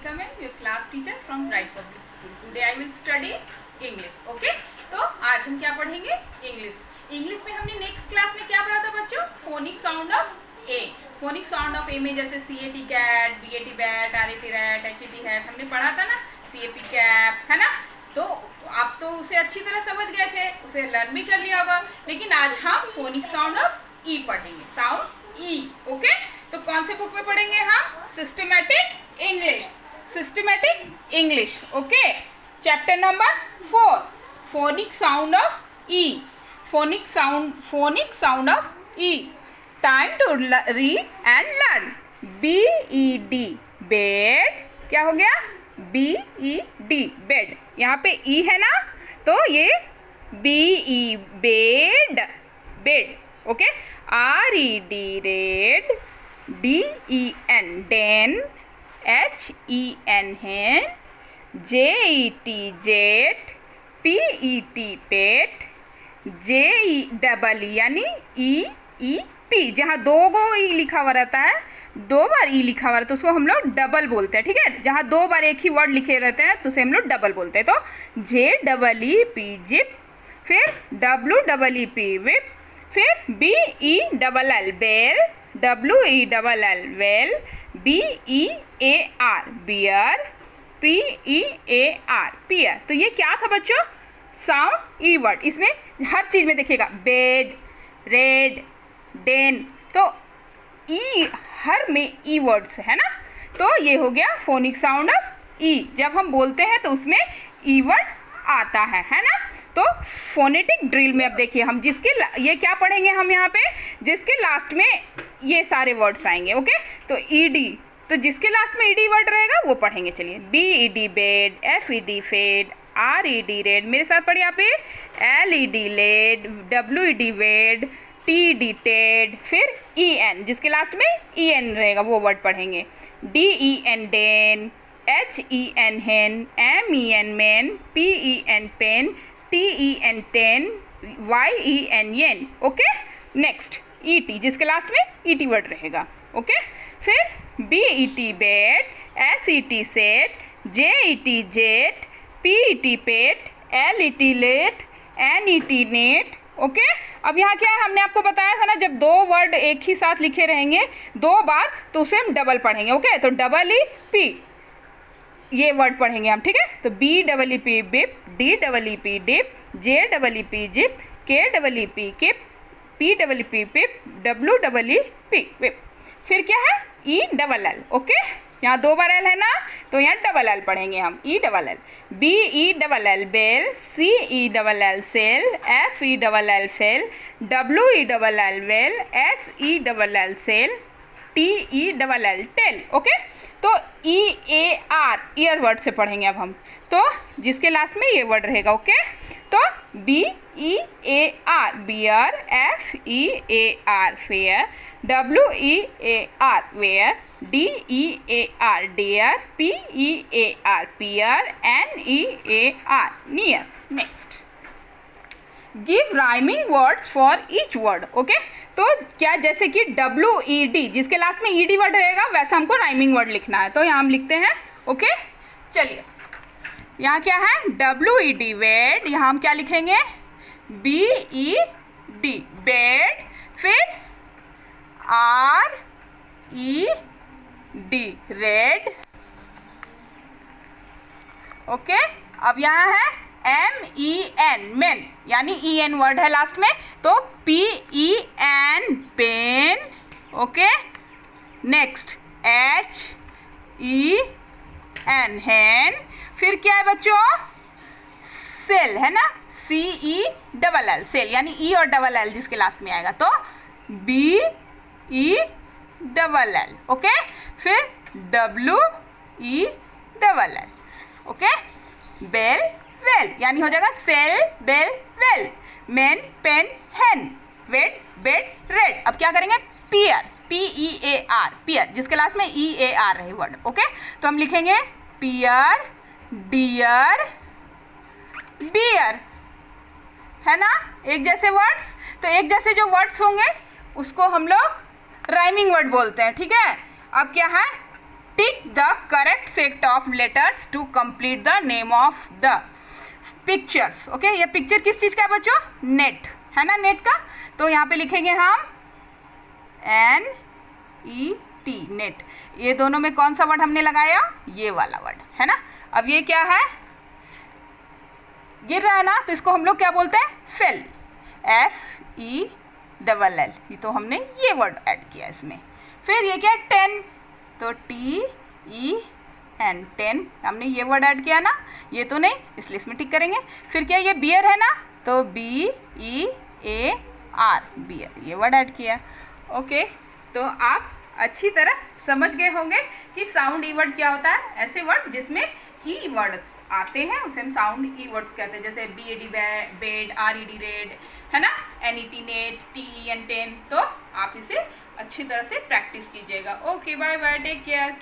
welcome in your class teacher from Bright Public School. Today I will study English. Okay? तो आज हम क्या पढ़ेंगे? इंग्लिश में हमने नेक्स्ट क्लास में क्या पढ़ा था बच्चों? Phonic sound of A. Phonic sound of A में जैसे CAT cat, BAT bat, RAT rat, HAT hat हमने पढ़ा था ना, CAP कैप, है ना? तो आप तो उसे अच्छी तरह समझ गए थे, उसे लर्न भी कर लिया होगा. लेकिन आज हम फोनिक साउंड ऑफ ई पढ़ेंगे, साउंड ई. ओके? तो कौन से बुक में पढ़ेंगे हम? Systematic English. Okay, chapter number 4, phonic sound of E. Phonic sound of E. Time to read and learn. BED bed. क्या हो गया? BED bed. यहाँ पे ई है ना, तो ये BE bed. Okay. RED red. DEN den. HEN hen. JET jet. PET pet. JEE यानी EEP, जहाँ दो गो ई लिखा हुआ रहता है, दो बार ई लिखा हुआ रहता है तो उसको हम लोग डबल बोलते हैं. ठीक है, जहाँ दो बार एक ही वर्ड लिखे रहते हैं तो उसे हम लोग डबल बोलते हैं. तो JEEP जिप, फिर WEEP विप, फिर BELL bell, WELL well, BEAR bear, PEAR pear. तो ये क्या था बच्चों? Sound E word. इसमें हर चीज़ में देखिएगा बेड, रेड, डेन, तो ई हर में ई वर्ड्स है ना. तो ये हो गया फोनिक साउंड ऑफ ई. जब हम बोलते हैं तो उसमें ई वर्ड आता है ना. तो फोनेटिक ड्रिल में अब देखिए हम ये क्या पढ़ेंगे हम यहाँ पे, जिसके लास्ट में ये सारे वर्ड्स आएंगे. ओके, तो ED, तो जिसके लास्ट में ED वर्ड रहेगा वो पढ़ेंगे. चलिए, BED bed, FED fed, RED red. मेरे साथ पढ़िए यहाँ पे. LED led, WED wed, TED Ted, फिर EN जिसके लास्ट में EN रहेगा वो वर्ड पढ़ेंगे. DEN den, HEN hen, MEN men, PEN pen, TEN ten, YEN yen. Okay. Next ET जिसके लास्ट में ET वर्ड रहेगा. ओके. फिर BET bet, SET set, JET jet, PET pet, LET let, NET net. Okay. अब यहाँ क्या है, हमने आपको बताया था ना, जब दो वर्ड एक ही साथ लिखे रहेंगे दो बार तो उसे हम डबल पढ़ेंगे. ओके, तो EEP ये वर्ड पढ़ेंगे हम. ठीक है, तो BEEP beep, DEEP deep, JEEP jeep, KEEP keep, PEEP peep, WEEP weep. फिर क्या है? ELL. ओके, यहाँ दो बार L है ना, तो यहाँ डबल L पढ़ेंगे हम. ELL. BELL bell, CELL cell, FELL fell, WELL well, SELL sell, TELL tell. Okay, तो EAR ईयर वर्ड से पढ़ेंगे अब हम. तो जिसके लास्ट में ये वर्ड रहेगा. ओके, तो BEAR bear, FEAR fear, WEAR wear, DEAR dear, PEAR pear, NEAR near. Next, give rhyming words for each word. Okay, तो क्या, जैसे कि WED जिसके लास्ट में ED वर्ड रहेगा वैसा हमको राइमिंग वर्ड लिखना है. तो यहाँ हम लिखते हैं. ओके, चलिए, यहाँ क्या है? WED वेड. यहाँ हम क्या लिखेंगे? BED बेड, फिर RED रेड. ओके, अब यहाँ है MEN मेन, यानी EN वर्ड है लास्ट में, तो PEN pen. Okay, next HEN hen. फिर क्या है बच्चों? सेल है ना, CELL सेल, यानी E और डबल L जिसके लास्ट में आएगा तो BELL. ओके, फिर WELL. ओके, बेल वेल, यानी हो जाएगा cell bell well, men pen hen, wet bed red. अब क्या करेंगे? पियर, PEAR पियर, जिसके लास्ट में EAR रहे वर्ड. ओके, तो हम लिखेंगे पियर, डियर, बियर, है ना, एक जैसे वर्ड्स. तो एक जैसे जो वर्ड्स होंगे उसको हम लोग राइमिंग वर्ड बोलते हैं. ठीक है, अब क्या है? Tick the correct set of letters to complete the name of the pictures. Okay, ये पिक्चर किस चीज़ का है बच्चों? नेट है ना, नेट का। तो यहाँ पे लिखेंगे हम NET, नेट। ये दोनों में कौन सा वर्ड हमने लगाया? ये वाला वर्ड है ना। अब ये क्या है? गिर रहा है ना, तो इसको हम लोग क्या बोलते हैं? Fail, FELL। ये तो हमने ये वर्ड ऐड किया इसमें। फिर ये क्या है? 10, तो TEN, 10 हमने ये वर्ड ऐड किया ना, ये तो नहीं, इसलिए इसमें टिक करेंगे। फिर क्या, ये बियर है ना, तो BEAR, बियर, ये वर्ड ऐड किया। ओके, तो आप अच्छी तरह समझ गए होंगे कि साउंड ई वर्ड क्या होता है। ऐसे वर्ड जिसमें ई वर्ड्स आते हैं उसे हम साउंड ई वर्ड्स कहते हैं, जैसे BAD बेड, RED रेड, है ना, NET नेट, TEN 10। तो आप इसे अच्छी तरह से प्रैक्टिस कीजिएगा। Okay, bye bye, take care.